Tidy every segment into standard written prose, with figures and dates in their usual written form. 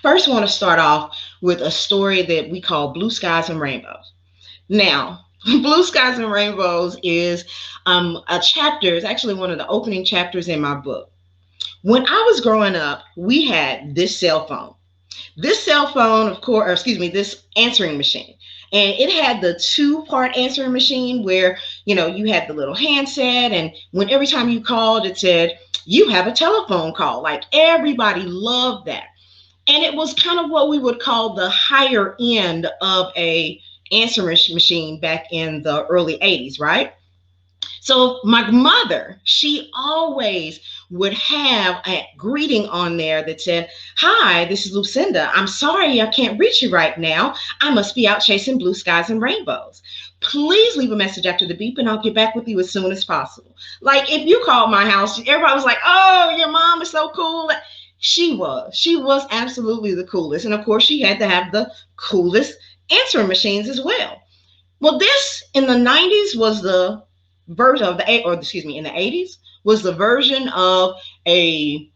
First, I want to start off with a story that we call Blue Skies and Rainbows. Now, Blue Skies and Rainbows is a chapter, it's actually one of the opening chapters in my book. When I was growing up, we had this cell phone. This cell phone, of course, or excuse me, this answering machine. And it had the two-part answering machine where, you had the little handset, and when every time you called, it said, you have a telephone call. Like everybody loved that. And it was kind of what we would call the higher end of a answering machine back in the early 80s, right? So my mother, she always would have a greeting on there that said, "Hi, this is Lucinda. I'm sorry I can't reach you right now. I must be out chasing blue skies and rainbows. Please leave a message after the beep and I'll get back with you as soon as possible." Like if you called my house, everybody was like, "Oh, your mom is so cool." She was absolutely the coolest. And of course, she had to have the coolest answering machines as well. Well, this in the 90s was the version of the, or excuse me, in the 80s was the version of a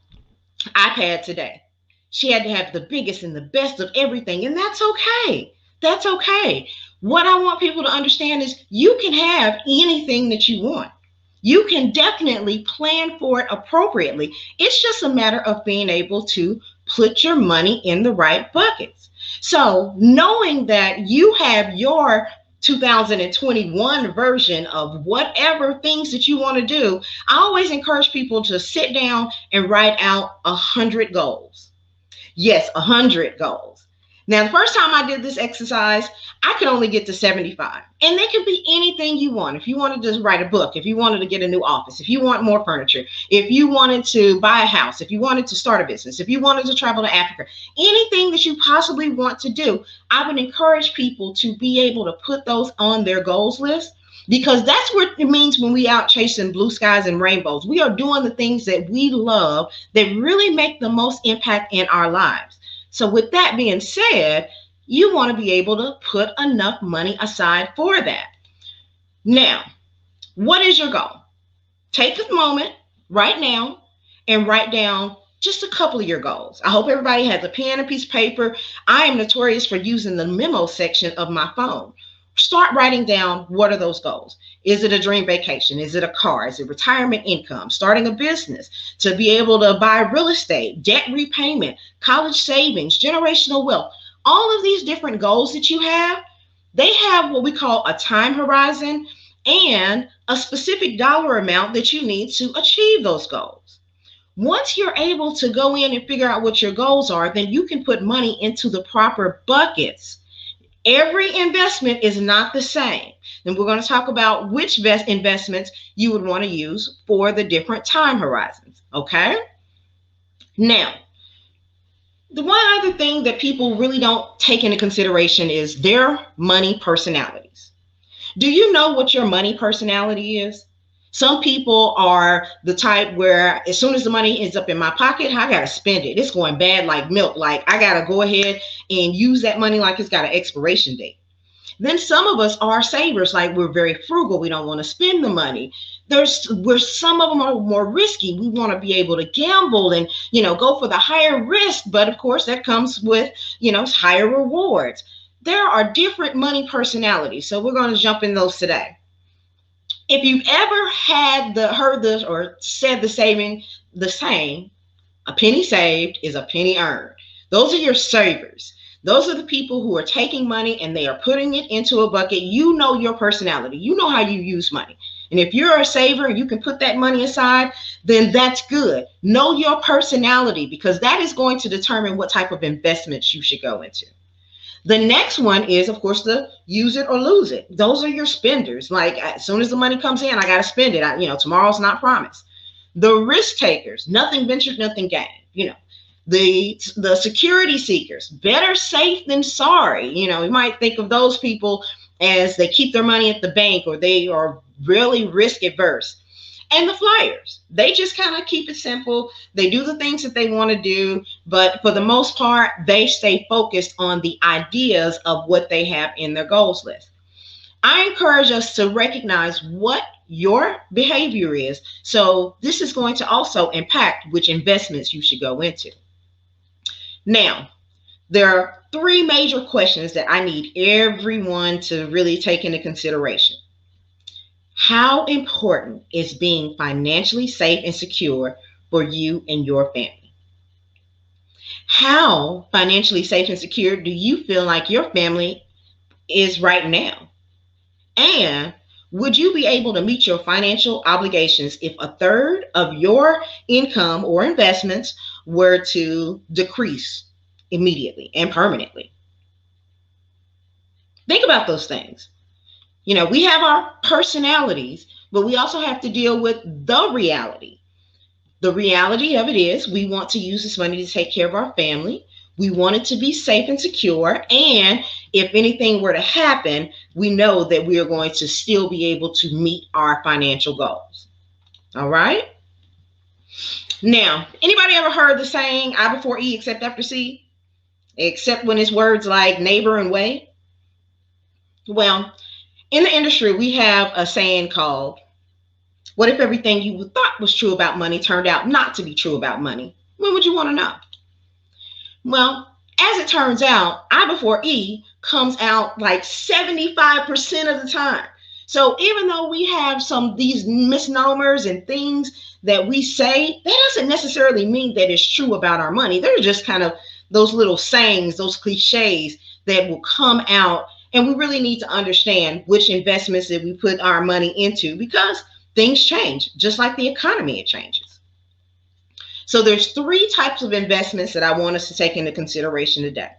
iPad today. She had to have the biggest and the best of everything, and that's okay. That's okay. What I want people to understand is you can have anything that you want. You can definitely plan for it appropriately. It's just a matter of being able to put your money in the right buckets. So, knowing that you have your 2021 version of whatever things that you want to do, I always encourage people to sit down and write out 100 goals. Yes, 100 goals. Now, the first time I did this exercise, I could only get to 75. And they could be anything you want. If you wanted to write a book, if you wanted to get a new office, if you want more furniture, if you wanted to buy a house, if you wanted to start a business, if you wanted to travel to Africa, anything that you possibly want to do, I would encourage people to be able to put those on their goals list, because that's what it means when we out chasing blue skies and rainbows. We are doing the things that we love that really make the most impact in our lives. So with that being said, you want to be able to put enough money aside for that. Now, what is your goal? Take a moment right now and write down just a couple of your goals. I hope everybody has a pen and piece of paper. I am notorious for using the memo section of my phone. Start writing down, what are those goals? Is it a dream vacation? Is it a car? Is it retirement income? Starting a business, to be able to buy real estate, debt repayment, college savings, generational wealth? All of these different goals that you have, they have what we call a time horizon and a specific dollar amount that you need to achieve those goals. Once you're able to go in and figure out what your goals are, then you can put money into the proper buckets. Every investment is not the same. And we're going to talk about which investments you would want to use for the different time horizons. Okay? Now, the one other thing that people really don't take into consideration is their money personalities. Do you know what your money personality is? Some people are the type where as soon as the money is up in my pocket, I got to spend it. It's going bad like milk. Like I got to go ahead and use that money like it's got an expiration date. Then some of us are savers, like we're very frugal. We don't want to spend the money. There's where some of them are more risky. We want to be able to gamble and, go for the higher risk. But of course, that comes with, higher rewards. There are different money personalities. So we're going to jump in those today. If you've ever heard this or said the same, a penny saved is a penny earned. Those are your savers. Those are the people who are taking money and they are putting it into a bucket. You know your personality. You know how you use money. And if you're a saver and you can put that money aside, then that's good. Know your personality, because that is going to determine what type of investments you should go into. The next one is, of course, the use it or lose it. Those are your spenders. Like as soon as the money comes in, I got to spend it. Tomorrow's not promised. The risk takers, nothing ventured, nothing gained. The security seekers, better safe than sorry. You might think of those people as they keep their money at the bank or they are really risk averse. And the flyers, they just kind of keep it simple. They do the things that they want to do, but for the most part, they stay focused on the ideas of what they have in their goals list. I encourage us to recognize what your behavior is. So this is going to also impact which investments you should go into. Now, There are three major questions that I need everyone to really take into consideration. How important is being financially safe and secure for you and your family? How financially safe and secure do you feel like your family is right now? And would you be able to meet your financial obligations if a third of your income or investments were to decrease immediately and permanently? Think about those things. We have our personalities, but we also have to deal with the reality. The reality of it is we want to use this money to take care of our family. We want it to be safe and secure. And if anything were to happen, we know that we are going to still be able to meet our financial goals. All right. Now, anybody ever heard the saying, I before E except after C? Except when it's words like neighbor and way? Well, in the industry, we have a saying called, what if everything you thought was true about money turned out not to be true about money? When would you want to know? Well, as it turns out, I before E comes out like 75% of the time. So even though we have these misnomers and things that we say, that doesn't necessarily mean that it's true about our money. They're just kind of those little sayings, those cliches that will come out. And we really need to understand which investments that we put our money into, because things change, just like the economy, it changes. So there's three types of investments that I want us to take into consideration today.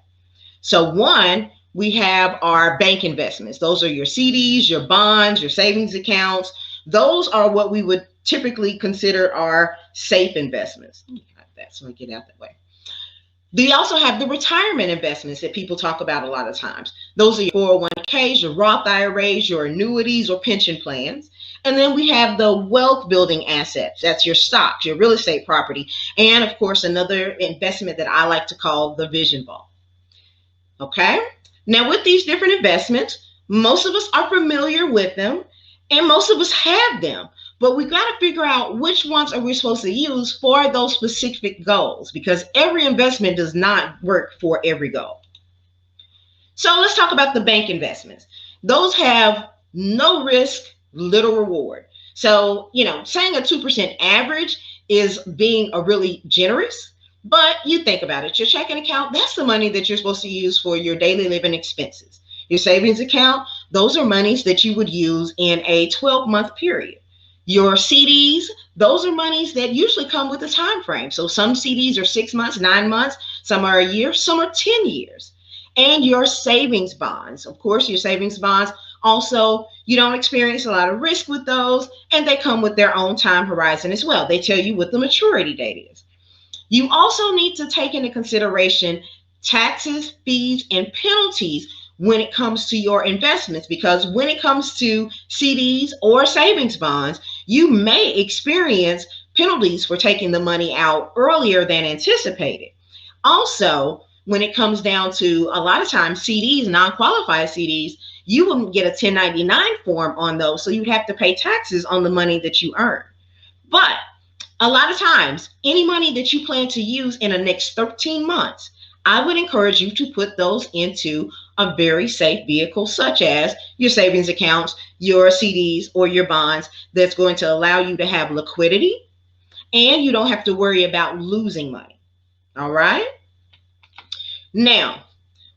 So one, we have our bank investments. Those are your CDs, your bonds, your savings accounts. Those are what we would typically consider our safe investments. Let me cut that so I get out that way. We also have the retirement investments that people talk about a lot of times. Those are your 401ks, your Roth IRAs, your annuities or pension plans. And then we have the wealth building assets. That's your stocks, your real estate property. And of course, another investment that I like to call the Vision Vault. Okay. Now with these different investments, most of us are familiar with them and most of us have them. But we got to figure out which ones are we supposed to use for those specific goals, because every investment does not work for every goal. So let's talk about the bank investments. Those have no risk, little reward. So, saying a 2% average is being a really generous, but you think about it. Your checking account, that's the money that you're supposed to use for your daily living expenses. Your savings account, those are monies that you would use in a 12-month period. Your CDs, those are monies that usually come with a time frame. So some CDs are 6 months, 9 months, some are a year, some are 10 years. And your savings bonds, of course, your savings bonds also, you don't experience a lot of risk with those, and they come with their own time horizon as well. They tell you what the maturity date is. You also need to take into consideration taxes, fees, and penalties when it comes to your investments, because when it comes to CDs or savings bonds, you may experience penalties for taking the money out earlier than anticipated. Also, when it comes down to a lot of times CDs, non-qualified CDs, you wouldn't get a 1099 form on those, so you'd have to pay taxes on the money that you earn. But a lot of times, any money that you plan to use in the next 13 months, I would encourage you to put those into a very safe vehicle, such as your savings accounts, your CDs, or your bonds, that's going to allow you to have liquidity and you don't have to worry about losing money. All right. Now,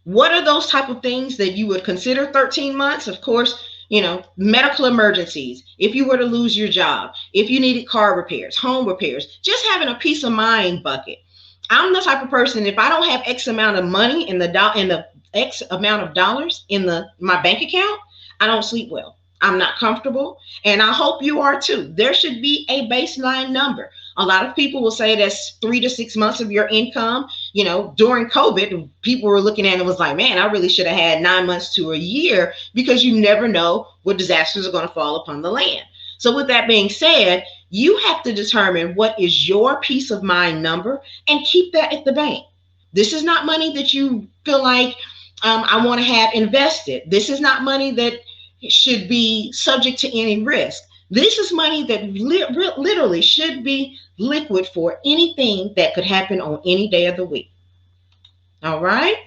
what are those type of things that you would consider 13 months? Of course, medical emergencies, if you were to lose your job, if you needed car repairs, home repairs, just having a peace of mind bucket. I'm the type of person, if I don't have X amount of money in the X amount of dollars in my bank account, I don't sleep well. I'm not comfortable. And I hope you are too. There should be a baseline number. A lot of people will say that's 3 to 6 months of your income. During COVID, people were looking at it and was like, man, I really should have had 9 months to a year, because you never know what disasters are going to fall upon the land. So with that being said, you have to determine what is your peace of mind number and keep that at the bank. This is not money that you feel like I want to have invested. This is not money that should be subject to any risk. This is money that literally should be liquid for anything that could happen on any day of the week. All right.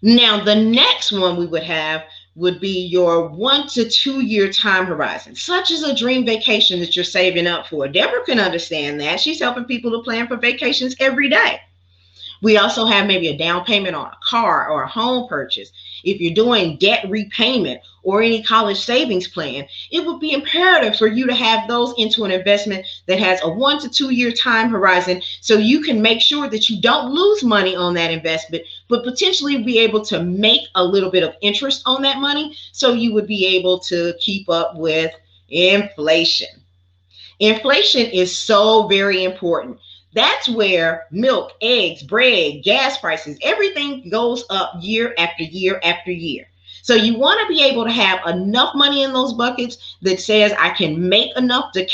Now, the next one we would have would be your 1 to 2 year time horizon, such as a dream vacation that you're saving up for. Deborah can understand that. She's helping people to plan for vacations every day. We also have maybe a down payment on a car or a home purchase. If you're doing debt repayment or any college savings plan, it would be imperative for you to have those into an investment that has a 1 to 2 year time horizon so you can make sure that you don't lose money on that investment, but potentially be able to make a little bit of interest on that money so you would be able to keep up with inflation. Inflation is so very important. That's where milk, eggs, bread, gas prices, everything goes up year after year after year. So you want to be able to have enough money in those buckets that says I can make enough to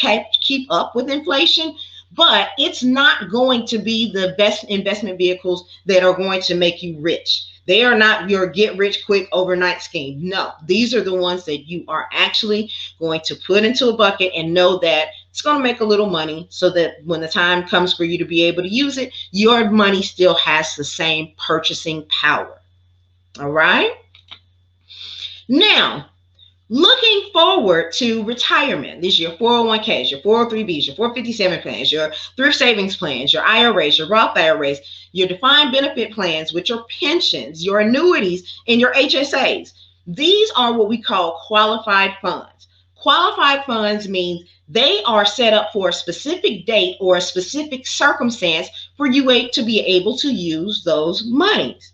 keep up with inflation, but it's not going to be the best investment vehicles that are going to make you rich. They are not your get rich quick overnight scheme. No, these are the ones that you are actually going to put into a bucket and know that it's going to make a little money so that when the time comes for you to be able to use it, your money still has the same purchasing power. All right. Now, looking forward to retirement, these are your 401ks, your 403bs, your 457 plans, your thrift savings plans, your IRAs, your Roth IRAs, your defined benefit plans with your pensions, your annuities, and your HSAs. These are what we call qualified funds. Qualified funds means they are set up for a specific date or a specific circumstance for you to be able to use those monies.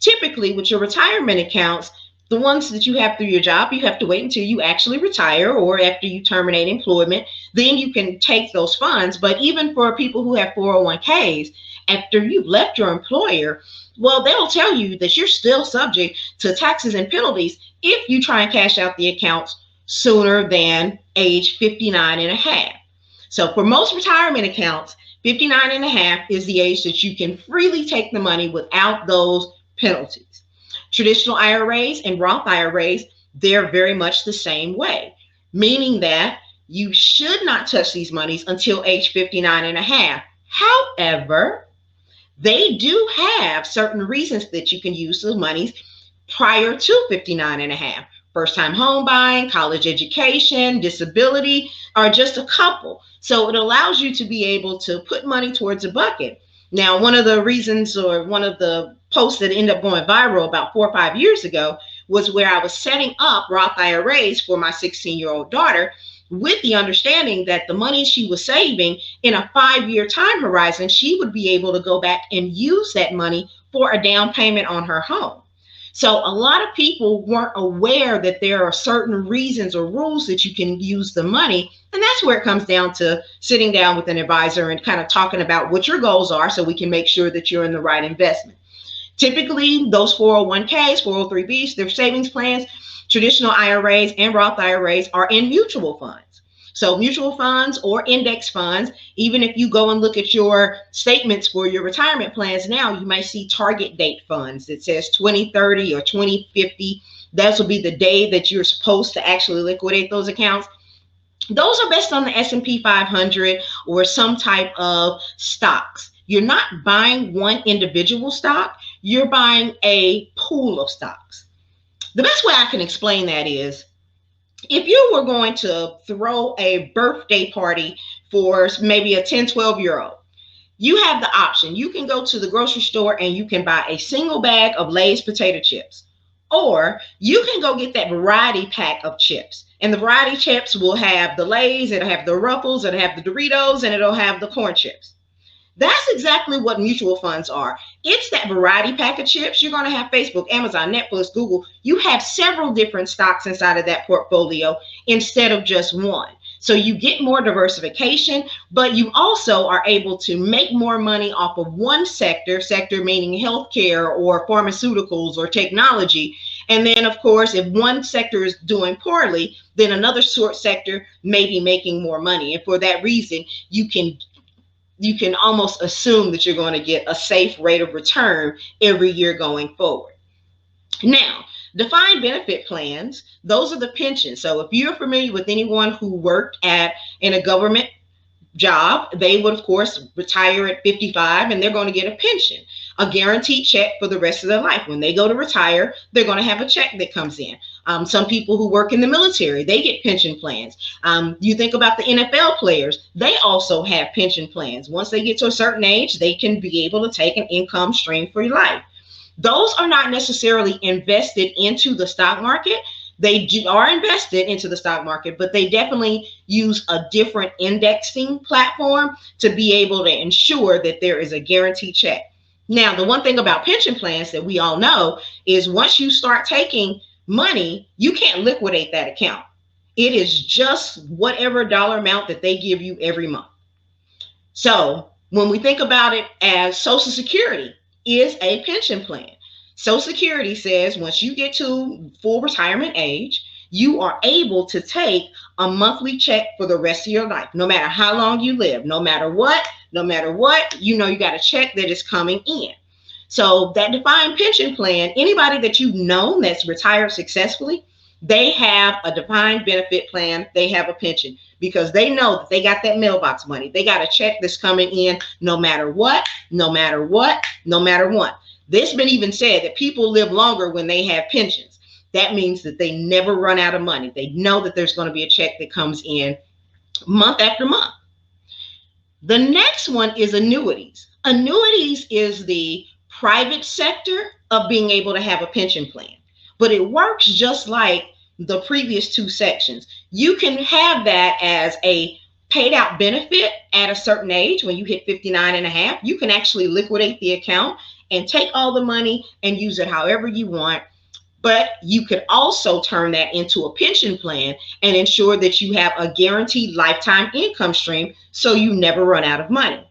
Typically, with your retirement accounts, the ones that you have through your job, you have to wait until you actually retire or after you terminate employment. Then you can take those funds. But even for people who have 401ks, after you've left your employer, well, they'll tell you that you're still subject to taxes and penalties if you try and cash out the accounts sooner than age 59 and a half. So for most retirement accounts, 59 and a half is the age that you can freely take the money without those penalties. Traditional IRAs and Roth IRAs, they're very much the same way, meaning that you should not touch these monies until age 59 and a half. However, they do have certain reasons that you can use the monies prior to 59 and a half. First-time home buying, college education, disability are just a couple. So it allows you to be able to put money towards a bucket. Now, one of the reasons or one of the posts that ended up going viral about 4 or 5 years ago was where I was setting up Roth IRAs for my 16-year-old daughter with the understanding that the money she was saving in a 5-year time horizon, she would be able to go back and use that money for a down payment on her home. So a lot of people weren't aware that there are certain reasons or rules that you can use the money. And that's where it comes down to sitting down with an advisor and kind of talking about what your goals are so we can make sure that you're in the right investment. Typically, those 401ks, 403bs, their savings plans, traditional IRAs and Roth IRAs are in mutual funds. So mutual funds or index funds, even if you go and look at your statements for your retirement plans now, you might see target date funds that says 2030 or 2050. That will be the day that you're supposed to actually liquidate those accounts. Those are based on the S&P 500 or some type of stocks. You're not buying one individual stock, you're buying a pool of stocks. The best way I can explain that is, if you were going to throw a birthday party for maybe a 10, 12-year-old, you have the option. You can go to the grocery store and you can buy a single bag of Lay's potato chips, or you can go get that variety pack of chips. And the variety chips will have the Lay's, it'll have the Ruffles, it'll have the Doritos, and it'll have the corn chips. That's exactly what mutual funds are. It's that variety pack of chips. You're going to have Facebook, Amazon, Netflix, Google. You have several different stocks inside of that portfolio instead of just one. So you get more diversification, but you also are able to make more money off of one sector meaning healthcare or pharmaceuticals or technology. And then, of course, if one sector is doing poorly, then another sector may be making more money. And for that reason, you can almost assume that you're going to get a safe rate of return every year going forward. Now, defined benefit plans, those are the pensions. So if you're familiar with anyone who worked in a government job, they would, of course, retire at 55 and they're going to get a pension. a guaranteed check for the rest of their life. When they go to retire, they're going to have a check that comes in. Some people who work in the military, they get pension plans. You think about the NFL players, they also have pension plans. Once they get to a certain age, they can be able to take an income stream for your life. Those are not necessarily invested into the stock market. They are invested into the stock market, but they definitely use a different indexing platform to be able to ensure that there is a guaranteed check. Now, the one thing about pension plans that we all know is once you start taking money, you can't liquidate that account. It is just whatever dollar amount that they give you every month. So when we think about it as Social Security is a pension plan. Social Security says once you get to full retirement age, you are able to take a monthly check for the rest of your life, no matter how long you live, no matter what, you know, you got a check that is coming in. So that defined pension plan, anybody that you've known that's retired successfully, they have a defined benefit plan, they have a pension, because they know that they got that mailbox money. They got a check that's coming in no matter what, no matter what, no matter what. This been even said that people live longer when they have pensions. That means that they never run out of money. They know that there's going to be a check that comes in month after month. The next one is annuities. Annuities is the private sector of being able to have a pension plan, but it works just like the previous two sections. You can have that as a paid out benefit at a certain age. When you hit 59 and a half, you can actually liquidate the account and take all the money and use it however you want. But you could also turn that into a pension plan and ensure that you have a guaranteed lifetime income stream so you never run out of money.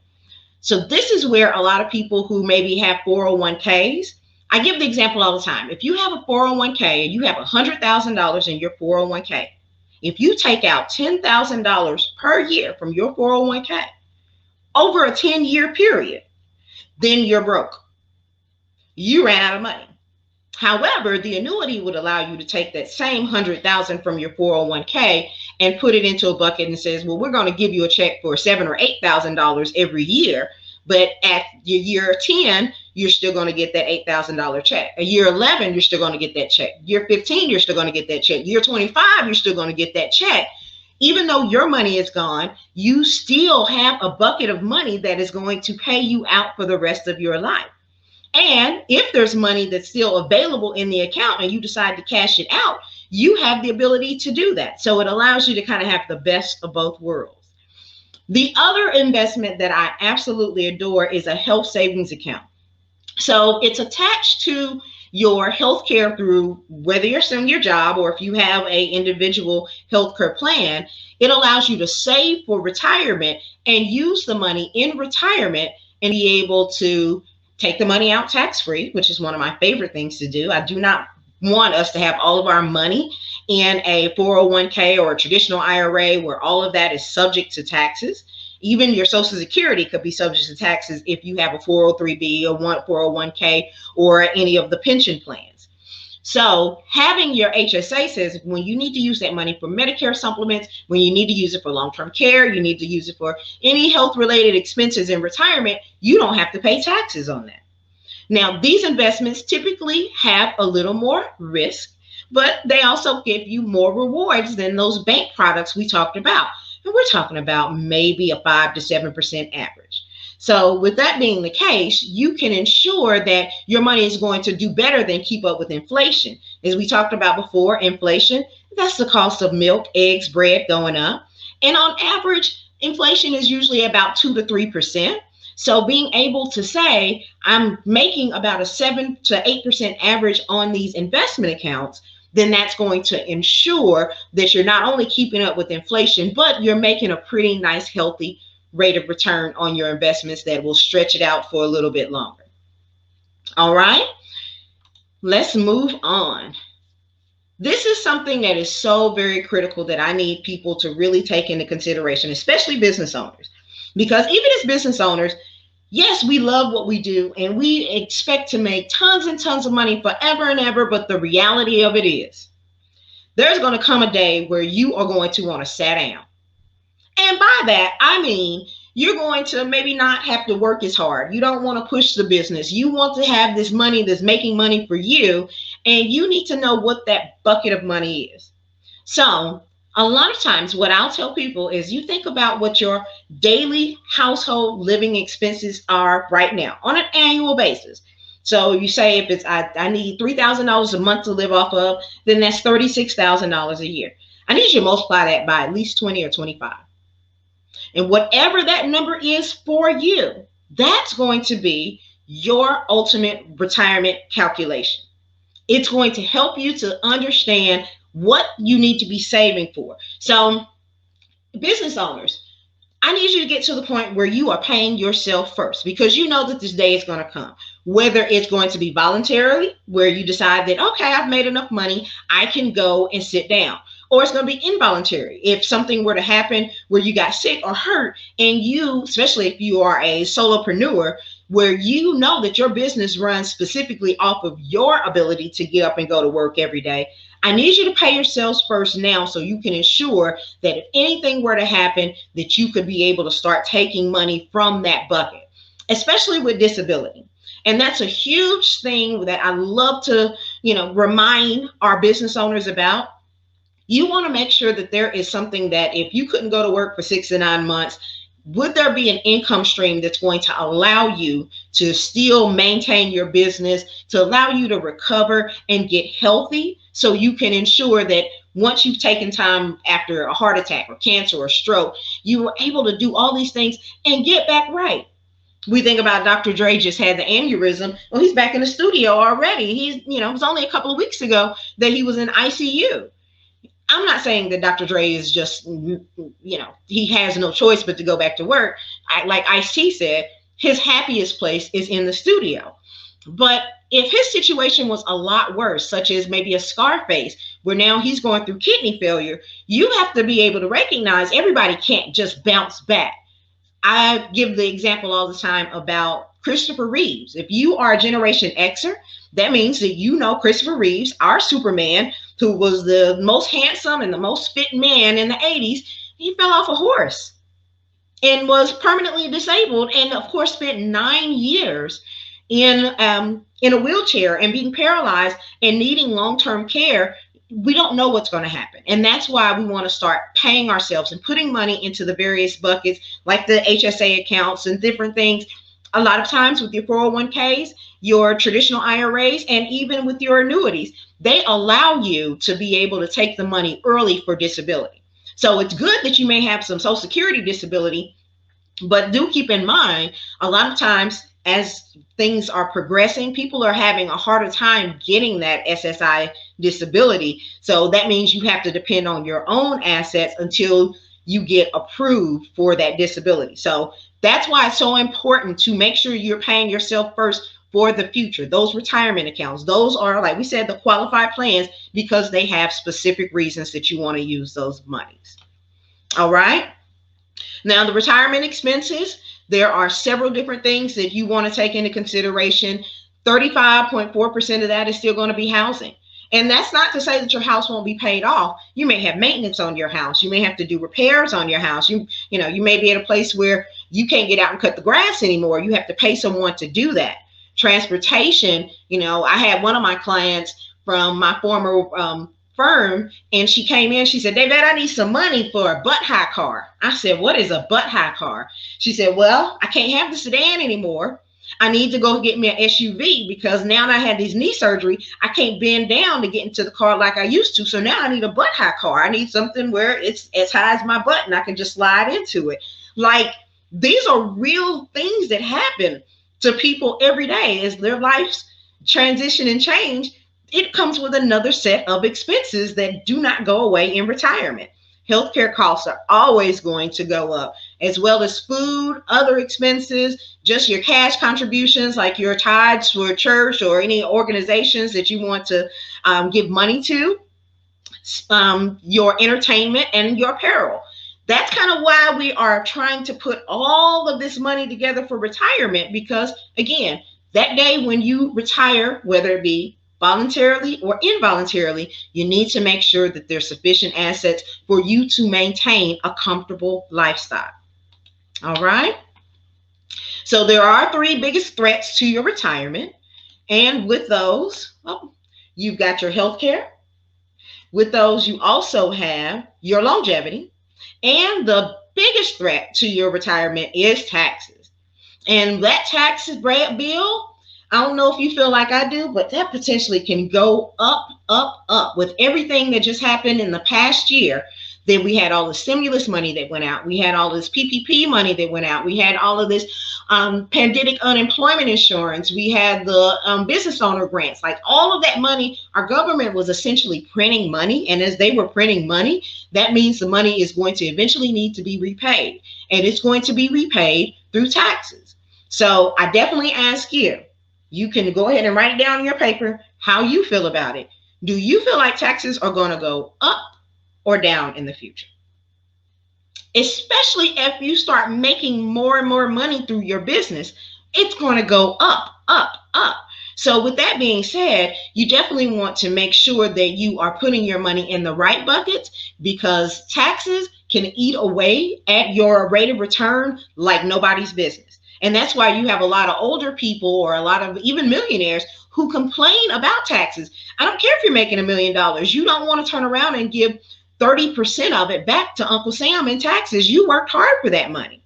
So this is where a lot of people who maybe have 401ks, I give the example all the time. If you have a 401k and you have $100,000 in your 401k, if you take out $10,000 per year from your 401k over a 10-year period, then you're broke. You ran out of money. However, the annuity would allow you to take that same $100,000 from your 401k and put it into a bucket and says, well, we're going to give you a check for $7,000 or $8,000 every year. But at your year 10, you're still going to get that $8,000 check. At year 11, you're still going to get that check. Year 15, you're still going to get that check. Year 25, you're still going to get that check. Even though your money is gone, you still have a bucket of money that is going to pay you out for the rest of your life. And if there's money that's still available in the account and you decide to cash it out, you have the ability to do that. So it allows you to kind of have the best of both worlds. The other investment that I absolutely adore is a health savings account. So it's attached to your healthcare through whether you're still in your job or if you have a individual healthcare plan. It allows you to save for retirement and use the money in retirement and be able to take the money out tax-free, which is one of my favorite things to do. I do not want us to have all of our money in a 401k or a traditional IRA where all of that is subject to taxes. Even your Social Security could be subject to taxes if you have a 403b or 401k or any of the pension plans. So having your HSA says when you need to use that money for Medicare supplements, when you need to use it for long-term care, you need to use it for any health-related expenses in retirement, you don't have to pay taxes on that. Now, these investments typically have a little more risk, but they also give you more rewards than those bank products we talked about. And we're talking about maybe a 5 to 7% average. So with that being the case, you can ensure that your money is going to do better than keep up with inflation. As we talked about before, inflation, that's the cost of milk, eggs, bread going up. And on average, inflation is usually about 2 to 3%. So being able to say, I'm making about a 7 to 8% average on these investment accounts, then that's going to ensure that you're not only keeping up with inflation, but you're making a pretty nice, healthy rate of return on your investments that will stretch it out for a little bit longer. All right, let's move on. This is something that is so very critical that I need people to really take into consideration, especially business owners, because even as business owners, yes, we love what we do and we expect to make tons and tons of money forever and ever. But the reality of it is there's going to come a day where you are going to want to sit down. And by that, I mean, You're going to maybe not have to work as hard. You don't want to push the business. You want to have this money that's making money for you, and you need to know what that bucket of money is. So, a lot of times, what I'll tell people is you think about what your daily household living expenses are right now on an annual basis. So, you say if it's I need $3,000 a month to live off of, then that's $36,000 a year. I need you to multiply that by at least 20 or 25. And whatever that number is for you, that's going to be your ultimate retirement calculation. It's going to help you to understand what you need to be saving for. So, business owners, I need you to get to the point where you are paying yourself first, because you know that this day is going to come. Whether it's going to be voluntarily, where you decide that, okay, I've made enough money, I can go and sit down. Or it's going to be involuntary. If something were to happen where you got sick or hurt, and you, especially if you are a solopreneur, where you know that your business runs specifically off of your ability to get up and go to work every day, I need you to pay yourselves first now, so you can ensure that if anything were to happen, that you could be able to start taking money from that bucket, especially with disability. And that's a huge thing that I love to, remind our business owners about. You want to make sure that there is something that if you couldn't go to work for 6 to 9 months, would there be an income stream that's going to allow you to still maintain your business, to allow you to recover and get healthy, so you can ensure that once you've taken time after a heart attack or cancer or stroke, you were able to do all these things and get back right. We think about Dr. Dre just had the aneurysm. Well, he's back in the studio already. It was only a couple of weeks ago that he was in ICU. I'm not saying that Dr. Dre is just, he has no choice but to go back to work. Like Ice-T said, his happiest place is in the studio. But if his situation was a lot worse, such as maybe a Scarface, where now he's going through kidney failure, you have to be able to recognize everybody can't just bounce back. I give the example all the time about Christopher Reeves. If you are a Generation Xer, that means that you know Christopher Reeves, our Superman, who was the most handsome and the most fit man in the 80s. He fell off a horse and was permanently disabled, and of course spent 9 years in a wheelchair and being paralyzed and needing long-term care. We don't know what's going to happen. And that's why we want to start paying ourselves and putting money into the various buckets, like the HSA accounts and different things. A lot of times with your 401ks, your traditional IRAs, and even with your annuities, they allow you to be able to take the money early for disability. So it's good that you may have some Social Security disability, but do keep in mind, a lot of times as things are progressing, people are having a harder time getting that SSI disability. So that means you have to depend on your own assets until you get approved for that disability. So that's why it's so important to make sure you're paying yourself first for the future. Those retirement accounts, those are, like we said, the qualified plans, because they have specific reasons that you want to use those monies. All right. Now, the retirement expenses, there are several different things that you want to take into consideration. 35.4% of that is still going to be housing. And that's not to say that your house won't be paid off. You may have maintenance on your house. You may have to do repairs on your house. You may be at a place where you can't get out and cut the grass anymore. You have to pay someone to do that. Transportation, I had one of my clients from my former firm, and she came in, she said, David, I need some money for a butt high car. I said, what is a butt high car? She said, well, I can't have the sedan anymore. I need to go get me an SUV, because now that I had this knee surgery, I can't bend down to get into the car like I used to. So now I need a butt high car. I need something where it's as high as my butt and I can just slide into it. Like, these are real things that happen to people every day as their lives transition and change. It comes with another set of expenses that do not go away in retirement. Healthcare costs are always going to go up, as well as food, other expenses, just your cash contributions, like your tithes for a church or any organizations that you want to give money to, your entertainment and your apparel. That's kind of why we are trying to put all of this money together for retirement, because again, that day when you retire, whether it be voluntarily or involuntarily, you need to make sure that there's sufficient assets for you to maintain a comfortable lifestyle. All right. So there are three biggest threats to your retirement. And with those, well, you've got your health care. With those, you also have your longevity. And the biggest threat to your retirement is taxes. And that taxes bill, I don't know if you feel like I do, but that potentially can go up, up, up with everything that just happened in the past year. Then we had all the stimulus money that went out. We had all this PPP money that went out. We had all of this pandemic unemployment insurance. We had the business owner grants. Like all of that money, our government was essentially printing money. And as they were printing money, that means the money is going to eventually need to be repaid. And it's going to be repaid through taxes. So I definitely ask you, you can go ahead and write it down on your paper, how you feel about it. Do you feel like taxes are going to go up or down in the future? Especially if you start making more and more money through your business, it's going to go up, up, up. So with that being said, you definitely want to make sure that you are putting your money in the right buckets, because taxes can eat away at your rate of return like nobody's business. And that's why you have a lot of older people or a lot of even millionaires who complain about taxes. I don't care if you're making $1 million. You don't want to turn around and give 30% of it back to Uncle Sam in taxes. You worked hard for that money.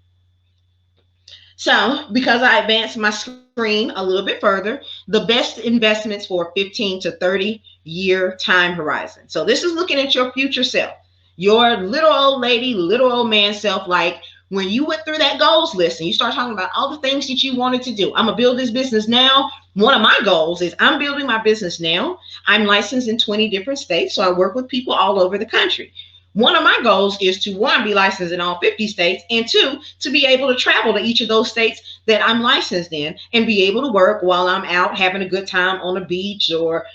So because I advanced my screen a little bit further, the best investments for 15 to 30 year time horizon. So this is looking at your future self, your little old lady, little old man self. Like when you went through that goals list and you start talking about all the things that you wanted to do. I'm gonna build this business now. One of my goals is I'm building my business now. I'm licensed in 20 different states, so I work with people all over the country. One of my goals is to, one, be licensed in all 50 states, and two, to be able to travel to each of those states that I'm licensed in and be able to work while I'm out having a good time on a beach or,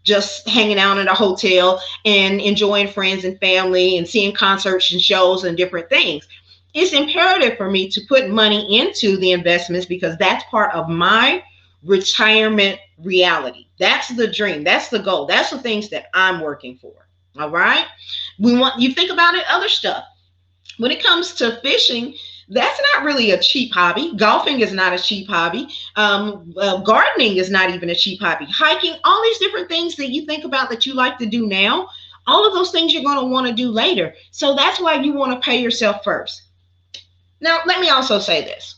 just hanging out in a hotel and enjoying friends and family and seeing concerts and shows and different things. It's imperative for me to put money into the investments because that's part of my retirement reality. That's the dream. That's the goal. That's the things that I'm working for. All right. We want you think about it, other stuff. When it comes to fishing, that's not really a cheap hobby. Golfing is not a cheap hobby. Gardening is not even a cheap hobby. Hiking, all these different things that you think about that you like to do now, all of those things you're going to want to do later. So that's why you want to pay yourself first. Now, let me also say this.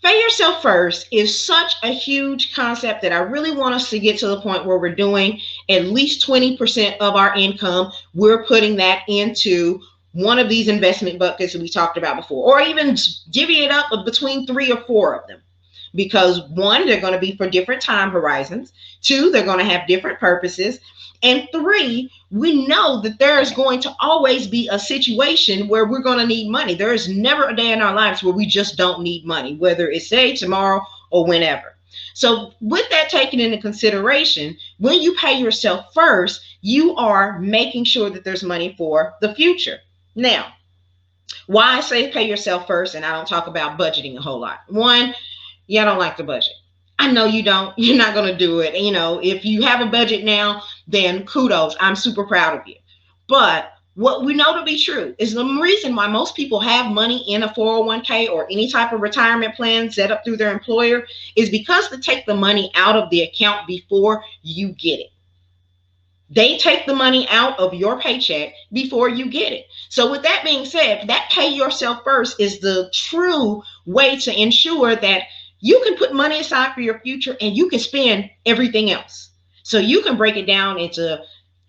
Pay yourself first is such a huge concept that I really want us to get to the point where we're doing at least 20% of our income. We're putting that into one of these investment buckets that we talked about before, or even divvy it up between 3 or 4 of them. Because one, they're going to be for different time horizons. 2, they're going to have different purposes. And 3, we know that there is going to always be a situation where we're going to need money. There is never a day in our lives where we just don't need money, whether it's today, tomorrow, or whenever. So with that taken into consideration, when you pay yourself first, you are making sure that there's money for the future. Now, why I say pay yourself first and I don't talk about budgeting a whole lot. One, I don't like the budget. I know you don't. You're not going to do it. If you have a budget now, then kudos. I'm super proud of you. But what we know to be true is the reason why most people have money in a 401k or any type of retirement plan set up through their employer is because they take the money out of the account before you get it. They take the money out of your paycheck before you get it. So with that being said, that pay yourself first is the true way to ensure that you can put money aside for your future and you can spend everything else. So you can break it down into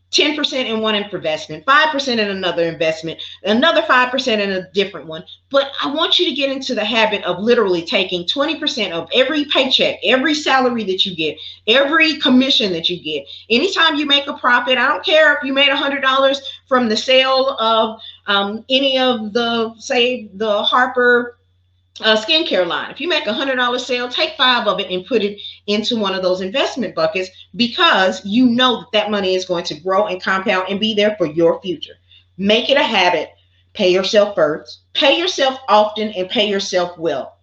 10% in one investment, 5% in another investment, another 5% in a different one. But I want you to get into the habit of literally taking 20% of every paycheck, every salary that you get, every commission that you get. Anytime you make a profit, I don't care if you made $100 from the sale of any of the Harper skincare line. If you make $100 sale, take 5 of it and put it into one of those investment buckets, because you know that money is going to grow and compound and be there for your future. Make it a habit. Pay yourself first, pay yourself often, and pay yourself well.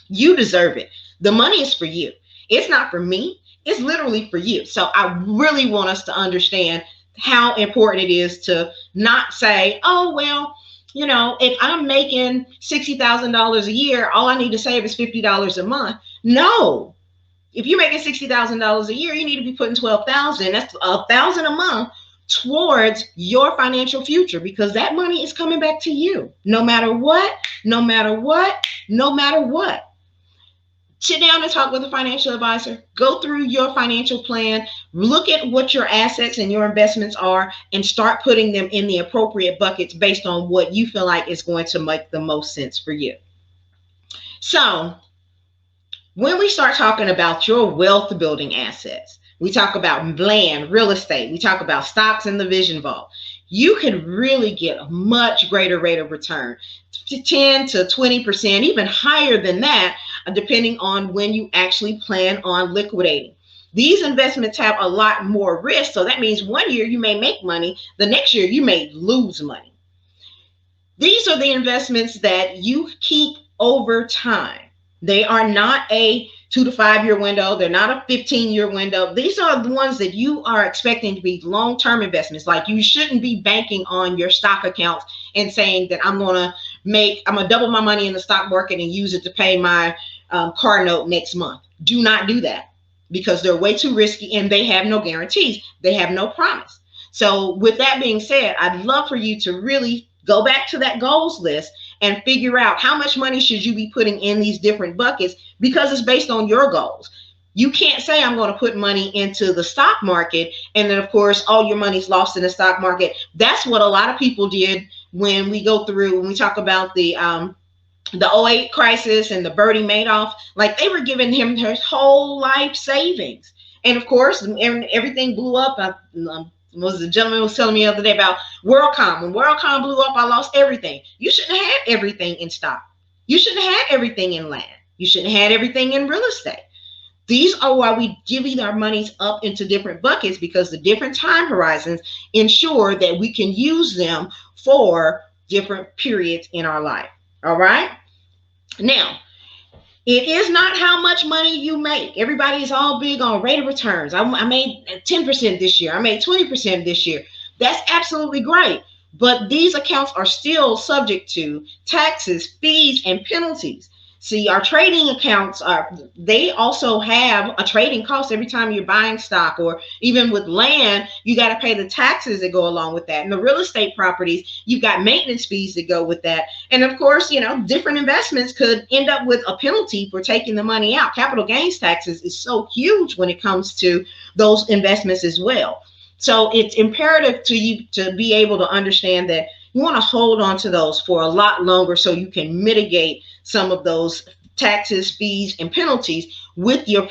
You deserve it. The money is for you. It's not for me. It's literally for you. So I really want us to understand how important it is to not say, oh, well, If I'm making $60,000 a year, all I need to save is $50 a month. No. If you're making $60,000 a year, you need to be putting 12,000. That's 1,000 a month towards your financial future, because that money is coming back to you no matter what, no matter what, no matter what. Sit down and talk with a financial advisor. Go through your financial plan. Look at what your assets and your investments are and start putting them in the appropriate buckets based on what you feel like is going to make the most sense for you. So, when we start talking about your wealth building assets, we talk about land, real estate, we talk about stocks in the Vision Vault. You can really get a much greater rate of return, 10 to 20%, even higher than that, depending on when you actually plan on liquidating. These investments have a lot more risk. So that means one year you may make money, the next year you may lose money. These are the investments that you keep over time. They are not a 2 to 5 year window. They're not a 15-year window. These are the ones that you are expecting to be long-term investments. Like, you shouldn't be banking on your stock accounts and saying that I'm going to double my money in the stock market and use it to pay my car note next month. Do not do that, because they're way too risky and they have no guarantees. They have no promise. So with that being said, I'd love for you to really go back to that goals list and figure out how much money should you be putting in these different buckets, because it's based on your goals. You can't say I'm going to put money into the stock market and then, of course, all your money's lost in the stock market. That's what a lot of people did when we talk about the 08 crisis and the Bernie Madoff. Like, they were giving him his whole life savings. And of course, everything blew up. The gentleman was telling me the other day about WorldCom. When WorldCom blew up, I lost everything. You shouldn't have had everything in stock. You shouldn't have had everything in land. You shouldn't have had everything in real estate. These are why we divvy our monies up into different buckets, because the different time horizons ensure that we can use them for different periods in our life. All right? Now, it is not how much money you make. Everybody is all big on rate of returns. I made 10% this year. I made 20% this year. That's absolutely great. But these accounts are still subject to taxes, fees, and penalties. See, our trading accounts they also have a trading cost every time you're buying stock, or even with land, you got to pay the taxes that go along with that. And the real estate properties, you've got maintenance fees that go with that. And of course, different investments could end up with a penalty for taking the money out. Capital gains taxes is so huge when it comes to those investments as well. So it's imperative to you to be able to understand that you want to hold on to those for a lot longer, so you can mitigate some of those taxes, fees, and penalties with your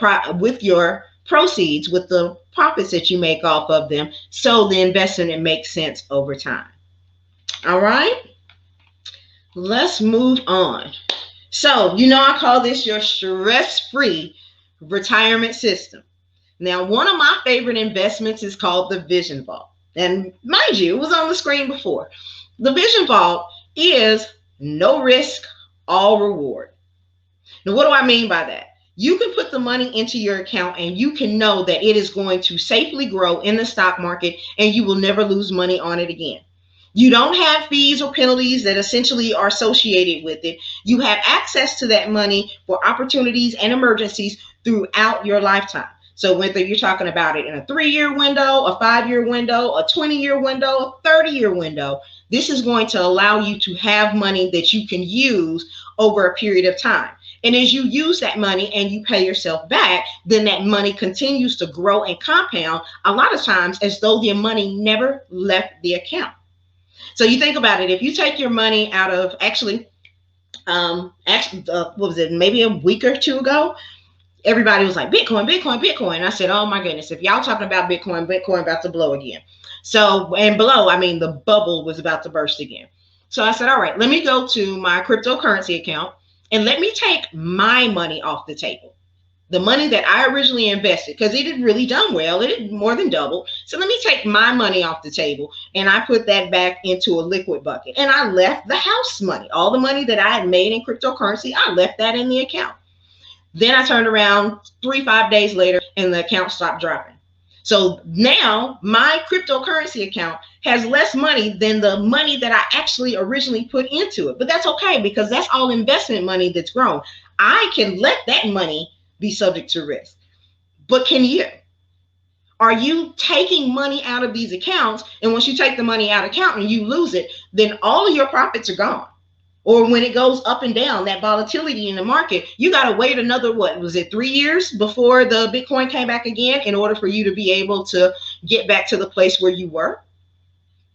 proceeds, with the profits that you make off of them, so the investment makes sense over time. All right, let's move on. So, I call this your stress-free retirement system. Now, one of my favorite investments is called the Vision Vault. And mind you, it was on the screen before. The Vision Vault is no risk, all reward. Now, what do I mean by that? You can put the money into your account and you can know that it is going to safely grow in the stock market and you will never lose money on it again. You don't have fees or penalties that essentially are associated with it. You have access to that money for opportunities and emergencies throughout your lifetime. So whether you're talking about it in a 3-year window, a 5-year window, a 20-year window, a 30-year window, this is going to allow you to have money that you can use over a period of time. And as you use that money and you pay yourself back, then that money continues to grow and compound, a lot of times as though the money never left the account. So you think about it, if you take your money out of what was it, maybe a week or two ago, everybody was like, Bitcoin, Bitcoin, Bitcoin. And I said, oh my goodness, if y'all talking about Bitcoin, Bitcoin about to blow again. So, and below, the bubble was about to burst again. So I said, all right, let me go to my cryptocurrency account and let me take my money off the table. The money that I originally invested, because it had really done well. It had more than doubled. So let me take my money off the table and I put that back into a liquid bucket. And I left the house money, all the money that I had made in cryptocurrency, I left that in the account. Then I turned around 3-5 days later and the account stopped dropping. So now my cryptocurrency account has less money than the money that I actually originally put into it. But that's okay, because that's all investment money that's grown. I can let that money be subject to risk. But can you? Are you taking money out of these accounts? And once you take the money out of account and you lose it, then all of your profits are gone. Or when it goes up and down, that volatility in the market, you got to wait another, what was it, 3 years before the Bitcoin came back again in order for you to be able to get back to the place where you were.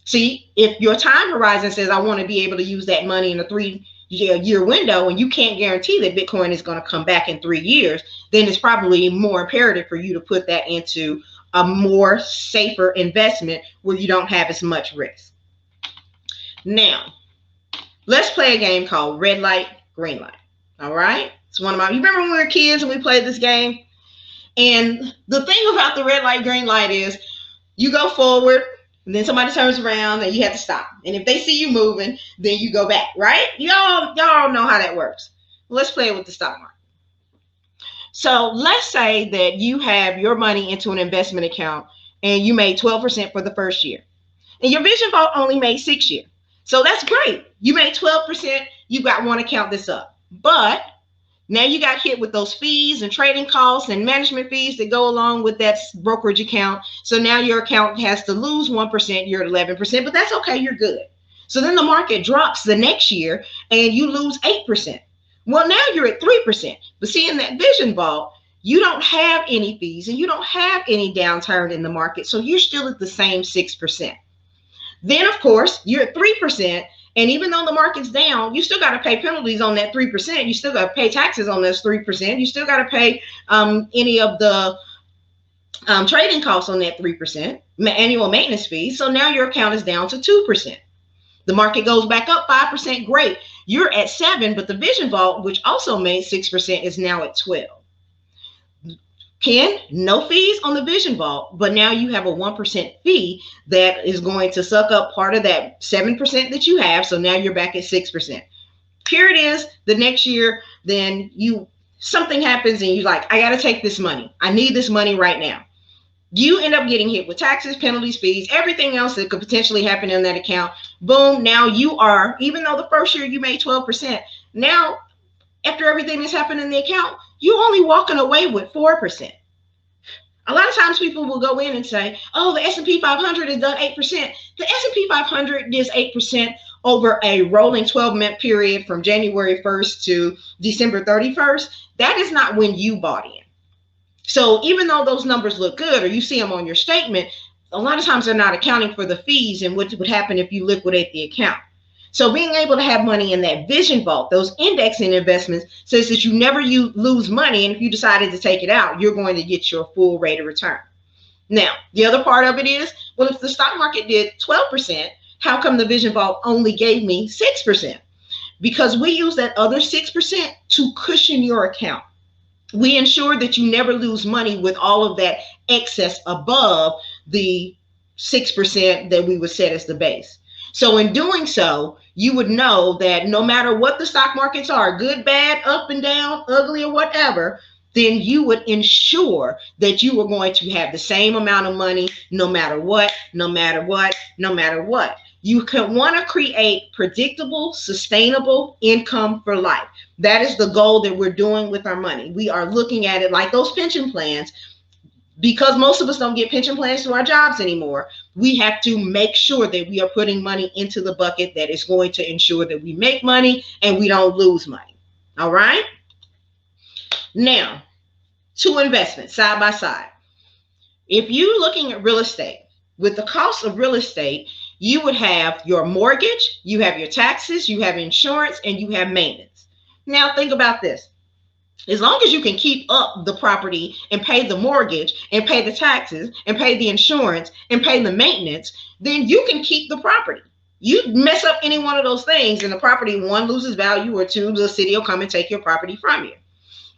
See, if your time horizon says, I want to be able to use that money in a 3-year window, and you can't guarantee that Bitcoin is going to come back in 3 years, then it's probably more imperative for you to put that into a more safer investment where you don't have as much risk. Now, let's play a game called Red Light, Green Light. All right? It's one of my, you remember when we were kids and we played this game? And the thing about the red light, green light is you go forward and then somebody turns around and you have to stop. And if they see you moving, then you go back, right? Y'all know how that works. Let's play it with the stock market. So let's say that you have your money into an investment account and you made 12% for the first year. And your Vision Vault only made 6 years. So that's great. You made 12%. You got one account that's up. But now you got hit with those fees and trading costs and management fees that go along with that brokerage account. So now your account has to lose 1%. You're at 11%, but that's okay. You're good. So then the market drops the next year and you lose 8%. Well, now you're at 3%. But see, in that Vision Vault, you don't have any fees and you don't have any downturn in the market. So you're still at the same 6%. Then, of course, you're at 3%. And even though the market's down, you still got to pay penalties on that 3%. You still got to pay taxes on those 3%. You still got to pay any of the trading costs on that 3%, annual maintenance fees. So now your account is down to 2%. The market goes back up 5%. Great. You're at 7%, but the Vision Vault, which also made 6%, is now at 12%. Ken, no fees on the Vision Vault, but now you have a 1% fee that is going to suck up part of that 7% that you have. So now you're back at 6%. Here it is the next year, then something happens and you're like, I got to take this money. I need this money right now. You end up getting hit with taxes, penalties, fees, everything else that could potentially happen in that account. Boom. Now you are, even though the first year you made 12%, now after everything that's happened in the account, you're only walking away with 4%. A lot of times people will go in and say, oh, the S&P 500 has done 8%. The S&P 500 does 8% over a rolling 12-month period from January 1st to December 31st. That is not when you bought in. So even though those numbers look good or you see them on your statement, a lot of times they're not accounting for the fees and what would happen if you liquidate the account. So being able to have money in that Vision Vault, those indexing investments, says that you never lose money. And if you decided to take it out, you're going to get your full rate of return. Now, the other part of it is, well, if the stock market did 12%, how come the Vision Vault only gave me 6%? Because we use that other 6% to cushion your account. We ensure that you never lose money with all of that excess above the 6% that we would set as the base. So in doing so, you would know that no matter what the stock markets are, good, bad, up and down, ugly, or whatever, then you would ensure that you were going to have the same amount of money no matter what, no matter what, no matter what. You can want to create predictable, sustainable income for life. That is the goal that we're doing with our money. We are looking at it like those pension plans. Because most of us don't get pension plans through our jobs anymore, we have to make sure that we are putting money into the bucket that is going to ensure that we make money and we don't lose money. All right? Now, two investments side by side. If you're looking at real estate, with the cost of real estate, you would have your mortgage, you have your taxes, you have insurance, and you have maintenance. Now, think about this. As long as you can keep up the property and pay the mortgage and pay the taxes and pay the insurance and pay the maintenance, then you can keep the property. You mess up any one of those things and the property, one, loses value, or two, the city will come and take your property from you.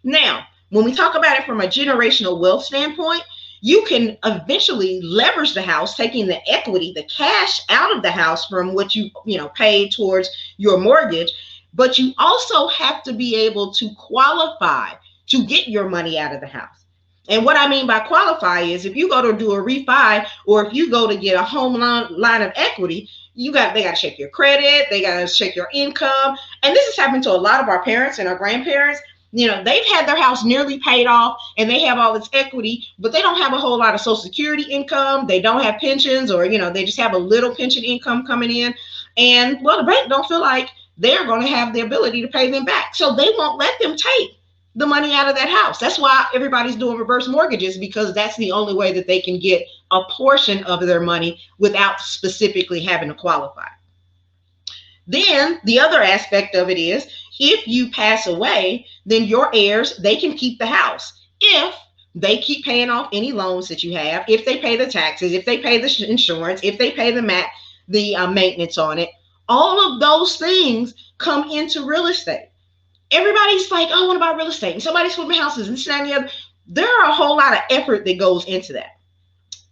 Now, when we talk about it from a generational wealth standpoint, you can eventually leverage the house, taking the equity, the cash out of the house from what you paid towards your mortgage. But you also have to be able to qualify to get your money out of the house. And what I mean by qualify is if you go to do a refi or if you go to get a home line of equity, they got to check your credit, they got to check your income. And this has happened to a lot of our parents and our grandparents. They've had their house nearly paid off and they have all this equity, but they don't have a whole lot of Social Security income. They don't have pensions, or, they just have a little pension income coming in. And well, the bank don't feel like they're going to have the ability to pay them back. So they won't let them take the money out of that house. That's why everybody's doing reverse mortgages, because that's the only way that they can get a portion of their money without specifically having to qualify. Then the other aspect of it is, if you pass away, then your heirs, they can keep the house if they keep paying off any loans that you have, if they pay the taxes, if they pay the insurance, if they pay the maintenance on it. All of those things come into real estate. Everybody's like, oh, I want to buy real estate, and somebody's flipping houses and this and the other. There are a whole lot of effort that goes into that.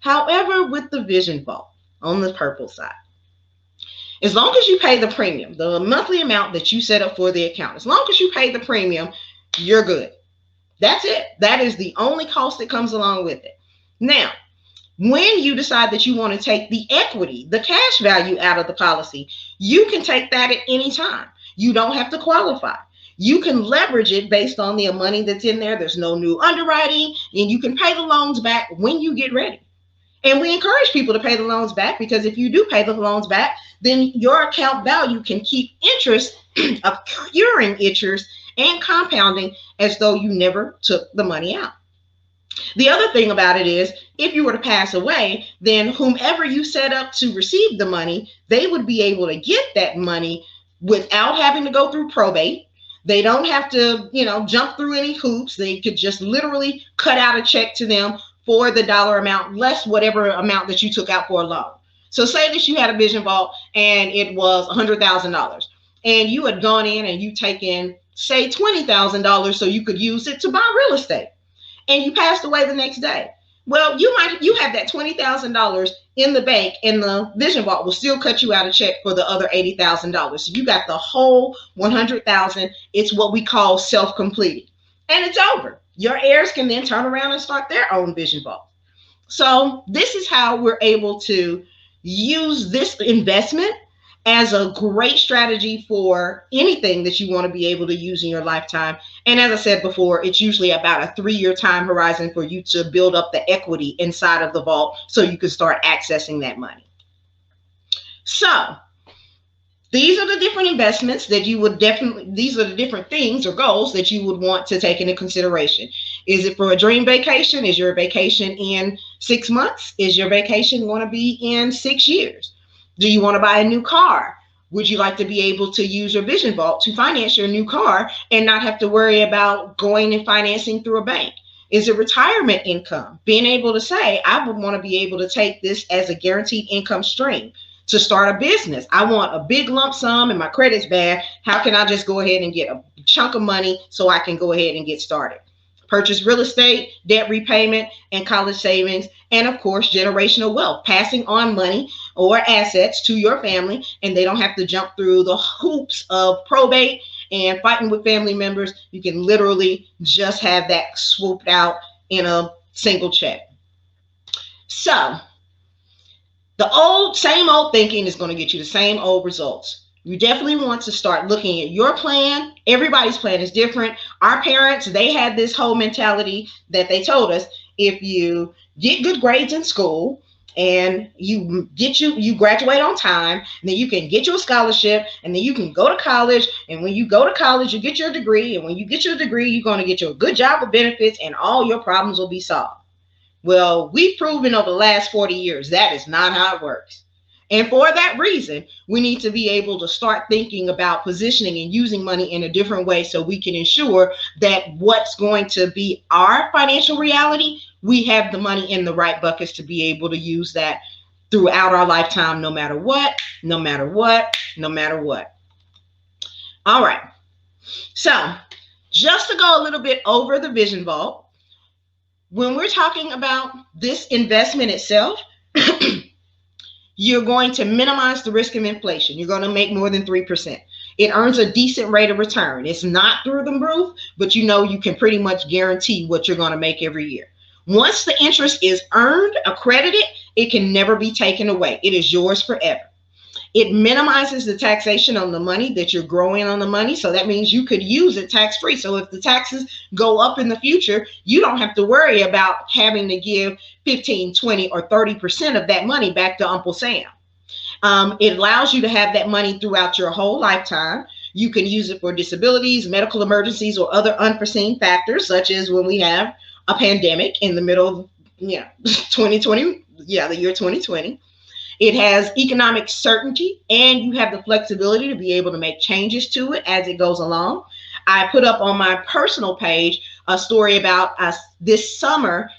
However, with the Vision Vault on the purple side, as long as you pay the premium, the monthly amount that you set up for the account, as long as you pay the premium, you're good. That's it. That is the only cost that comes along with it. Now, when you decide that you want to take the equity, the cash value out of the policy, you can take that at any time. You don't have to qualify. You can leverage it based on the money that's in there. There's no new underwriting, and you can pay the loans back when you get ready. And we encourage people to pay the loans back, because if you do pay the loans back, then your account value can keep interest, accruing interest and compounding as though you never took the money out. The other thing about it is, if you were to pass away, then whomever you set up to receive the money, they would be able to get that money without having to go through probate. They don't have to, jump through any hoops. They could just literally cut out a check to them for the dollar amount, less whatever amount that you took out for a loan. So say that you had a Vision Vault and it was $100,000, and you had gone in and you taken, say, $20,000 so you could use it to buy real estate, and you passed away the next day. Well, you have that $20,000 in the bank, and the Vision Vault will still cut you out a check for the other $80,000. So you got the whole $100,000. It's what we call self-completing, and it's over. Your heirs can then turn around and start their own Vision Vault. So this is how we're able to use this investment as a great strategy for anything that you want to be able to use in your lifetime. And as I said before, it's usually about a 3-year time horizon for you to build up the equity inside of the vault so you can start accessing that money. So these are the different investments that you would these are the different things or goals that you would want to take into consideration. Is it for a dream vacation? Is your vacation in 6 months? Is your vacation going to be in 6 years? Do you want to buy a new car? Would you like to be able to use your Vision Vault to finance your new car and not have to worry about going and financing through a bank? Is it retirement income? Being able to say, I would want to be able to take this as a guaranteed income stream. To start a business, I want a big lump sum and my credit's bad. How can I just go ahead and get a chunk of money so I can go ahead and get started? Purchase real estate, debt repayment, and college savings, and of course, generational wealth, passing on money or assets to your family, and they don't have to jump through the hoops of probate and fighting with family members. You can literally just have that swooped out in a single check. So the same old thinking is going to get you the same old results. You definitely want to start looking at your plan. Everybody's plan is different. Our parents, they had this whole mentality that they told us, if you get good grades in school and you graduate on time, and then you can get you a scholarship, and then you can go to college. And when you go to college, you get your degree. And when you get your degree, you're going to get you a good job with benefits, and all your problems will be solved. Well, we've proven over the last 40 years that is not how it works. And for that reason, we need to be able to start thinking about positioning and using money in a different way so we can ensure that what's going to be our financial reality, we have the money in the right buckets to be able to use that throughout our lifetime, no matter what, no matter what, no matter what. All right. So just to go a little bit over the Vision Vault, when we're talking about this investment itself, you're going to minimize the risk of inflation. You're going to make more than 3%. It earns a decent rate of return. It's not through the roof, but you can pretty much guarantee what you're going to make every year. Once the interest is earned, accredited, it can never be taken away. It is yours forever. It minimizes the taxation on the money that you're growing on the money. So that means you could use it tax free. So if the taxes go up in the future, you don't have to worry about having to give 15, 20, or 30% of that money back to Uncle Sam. It allows you to have that money throughout your whole lifetime. You can use it for disabilities, medical emergencies, or other unforeseen factors, such as when we have a pandemic in the middle of 2020, the year 2020. It has economic certainty, and you have the flexibility to be able to make changes to it as it goes along. I put up on my personal page a story about last summer,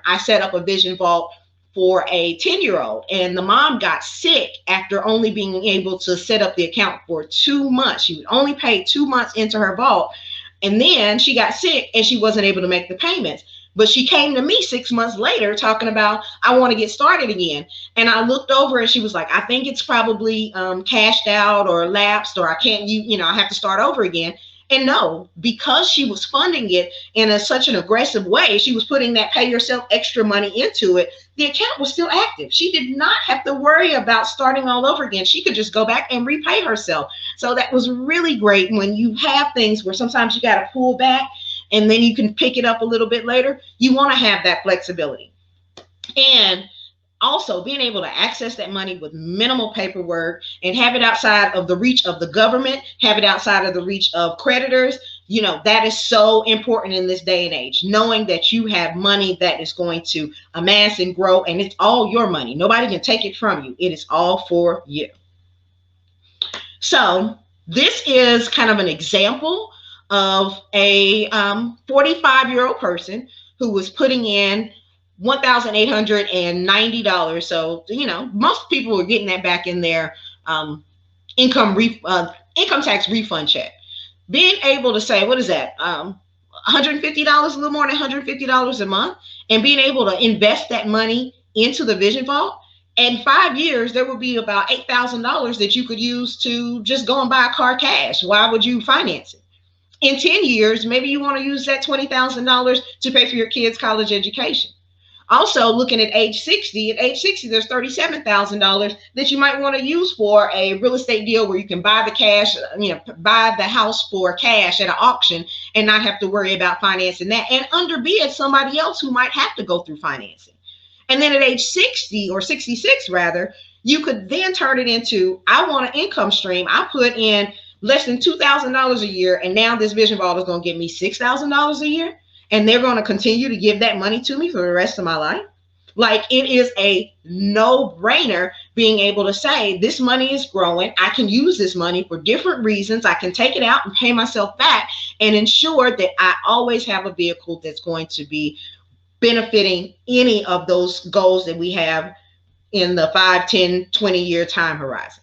I set up a Vision Vault for a 10-year-old, and the mom got sick after only being able to set up the account for 2 months. She would only pay 2 months into her vault, and then she got sick and she wasn't able to make the payments. But she came to me 6 months later talking about, I want to get started again. And I looked over and she was like, I think it's probably cashed out or lapsed, or I can't, I have to start over again. And no, because she was funding it in such an aggressive way, she was putting that pay yourself extra money into it. The account was still active. She did not have to worry about starting all over again. She could just go back and repay herself. So that was really great when you have things where sometimes you got to pull back and then you can pick it up a little bit later. You want to have that flexibility. And also being able to access that money with minimal paperwork and have it outside of the reach of the government, have it outside of the reach of creditors, that is so important in this day and age, knowing that you have money that is going to amass and grow, and it's all your money. Nobody can take it from you. It is all for you. So this is kind of an example of a 45-year-old person who was putting in $1,890. So, most people were getting that back in their income tax refund check. Being able to say, what is that? $150, a little more than $150 a month, and being able to invest that money into the Vision Vault. In 5 years, there would be about $8,000 that you could use to just go and buy a car cash. Why would you finance it? In 10 years, maybe you want to use that $20,000 to pay for your kids' college education. Also, looking at age 60, there's $37,000 that you might want to use for a real estate deal where you can buy the cash, buy the house for cash at an auction and not have to worry about financing that and underbid somebody else who might have to go through financing. And then at age 60 or 66 rather, you could then turn it into, I want an income stream. I put in less than $2,000 a year, and now this Vision Vault is going to give me $6,000 a year. And they're going to continue to give that money to me for the rest of my life. Like, it is a no-brainer being able to say, this money is growing. I can use this money for different reasons. I can take it out and pay myself back and ensure that I always have a vehicle that's going to be benefiting any of those goals that we have in the 5, 10, 20-year time horizon.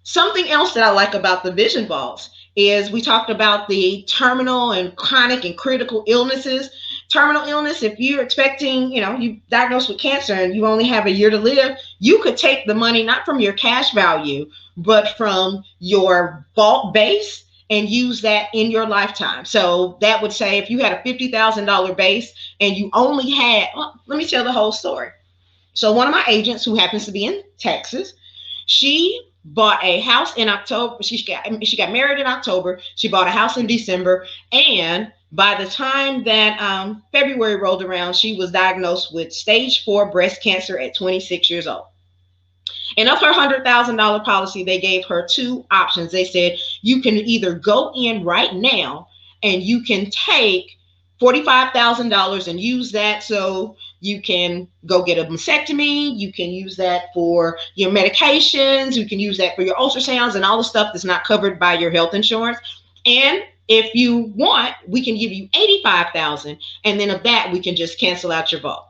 Something else that I like about the Vision Vaults is we talked about the terminal and chronic and critical illnesses. Terminal illness, if you're expecting, you diagnosed with cancer and you only have a year to live, you could take the money not from your cash value, but from your vault base and use that in your lifetime. So that would say if you had a $50,000 base and you only had, let me tell the whole story. So one of my agents who happens to be in Texas, she bought a house in October. She got married in October. She bought a house in December. And by the time that February rolled around, she was diagnosed with stage 4 breast cancer at 26 years old. And of her $100,000 policy, they gave her 2 options. They said, you can either go in right now and you can take $45,000 and use that so you can go get a mastectomy. You can use that for your medications. You can use that for your ultrasounds and all the stuff that's not covered by your health insurance. And if you want, we can give you $85,000. And then of that, we can just cancel out your vault.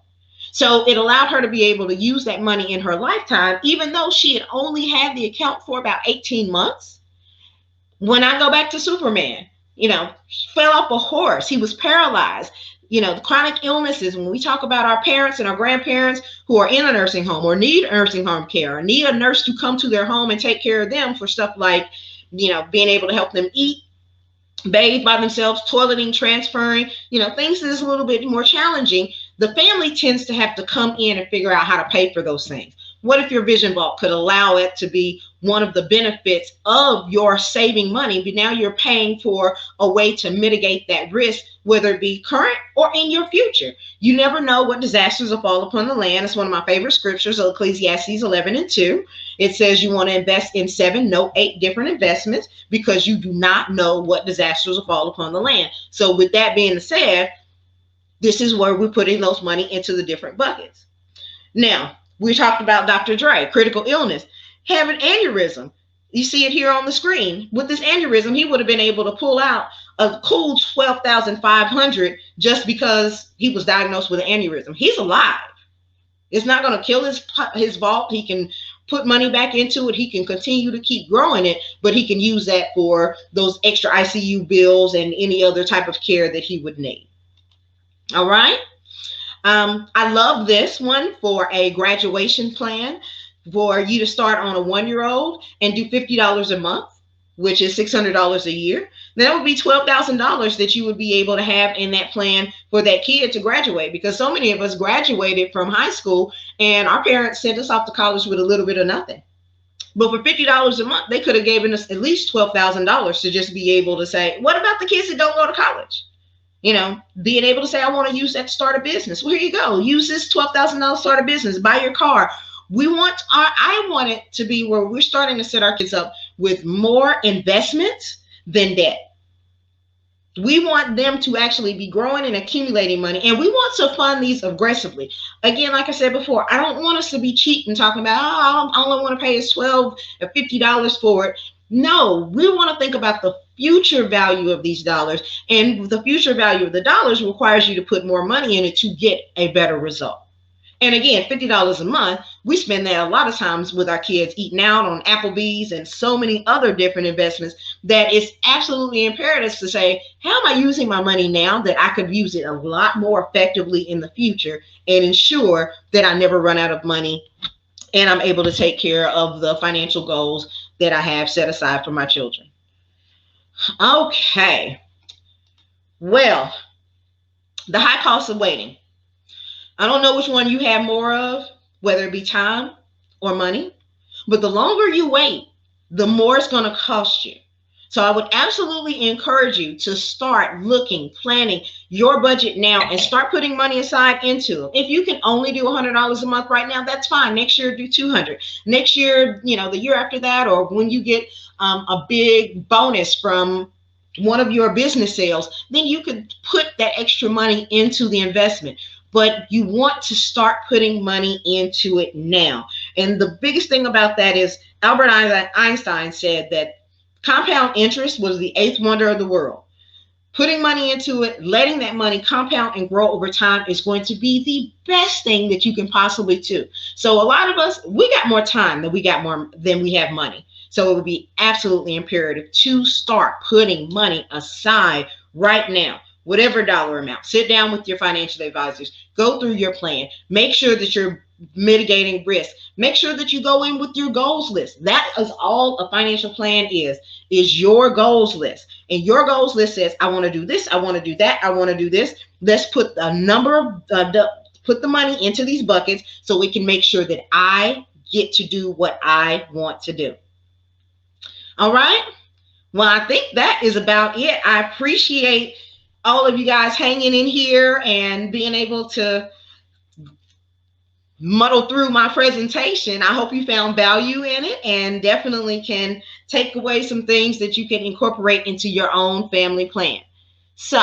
So it allowed her to be able to use that money in her lifetime, even though she had only had the account for about 18 months. When I go back to Superman, he fell off a horse. He was paralyzed. The chronic illnesses, when we talk about our parents and our grandparents who are in a nursing home or need nursing home care or need a nurse to come to their home and take care of them for stuff like, being able to help them eat, bathe by themselves, toileting, transferring, things that is a little bit more challenging, the family tends to have to come in and figure out how to pay for those things. What if your vision vault could allow it to be one of the benefits of your saving money, but now you're paying for a way to mitigate that risk, whether it be current or in your future. You never know what disasters will fall upon the land. It's one of my favorite scriptures, Ecclesiastes 11:2. It says you want to invest in 7, no 8 different investments, because you do not know what disasters will fall upon the land. So with that being said, this is where we're putting those money into the different buckets. Now, we talked about Dr. Dre, critical illness, have an aneurysm. You see it here on the screen. With this aneurysm, he would have been able to pull out a cool $12,500 just because he was diagnosed with an aneurysm. He's alive. It's not going to kill his vault. He can put money back into it. He can continue to keep growing it, but he can use that for those extra ICU bills and any other type of care that he would need. All right. I love this one for a graduation plan for you to start on a 1-year-old and do $50 a month, which is $600 a year. That would be $12,000 that you would be able to have in that plan for that kid to graduate, because so many of us graduated from high school and our parents sent us off to college with a little bit of nothing. But for $50 a month, they could have given us at least $12,000 to just be able to say, what about the kids that don't go to college? Being able to say, I want to use that to start a business. Well, here you go. Use this $12,000 start a business, buy your car. I want it to be where we're starting to set our kids up with more investments than debt. We want them to actually be growing and accumulating money, and we want to fund these aggressively. Again, like I said before, I don't want us to be cheap and talking about, I only want to pay us $12 or $50 for it. No, we want to think about the future value of these dollars, and the future value of the dollars requires you to put more money in it to get a better result. And again, $50 a month, we spend that a lot of times with our kids eating out on Applebee's and so many other different investments that it's absolutely imperative to say, how am I using my money now that I could use it a lot more effectively in the future and ensure that I never run out of money and I'm able to take care of the financial goals that I have set aside for my children. Okay. Well, the high cost of waiting. I don't know which one you have more of, whether it be time or money, but the longer you wait, the more it's going to cost you. So I would absolutely encourage you to start looking, planning your budget now and start putting money aside into it. If you can only do $100 a month right now, that's fine. Next year, do $200. Next year, the year after that, or when you get a big bonus from one of your business sales, then you could put that extra money into the investment. But you want to start putting money into it now. And the biggest thing about that is Albert Einstein said that compound interest was the 8th wonder of the world. Putting money into it, letting that money compound and grow over time is going to be the best thing that you can possibly do. So a lot of us, we got more time than we have money. So it would be absolutely imperative to start putting money aside right now. Whatever dollar amount, sit down with your financial advisors, go through your plan, make sure that you're mitigating risk, make sure that you go in with your goals list. That is all a financial plan is your goals list. And your goals list says, I want to do this, I want to do that, I want to do this. Let's put a number of, put the money into these buckets so we can make sure that I get to do what I want to do. All right. Well, I think that is about it. I appreciate all of you guys hanging in here and being able to muddle through my presentation. I hope you found value in it and definitely can take away some things that you can incorporate into your own family plan. So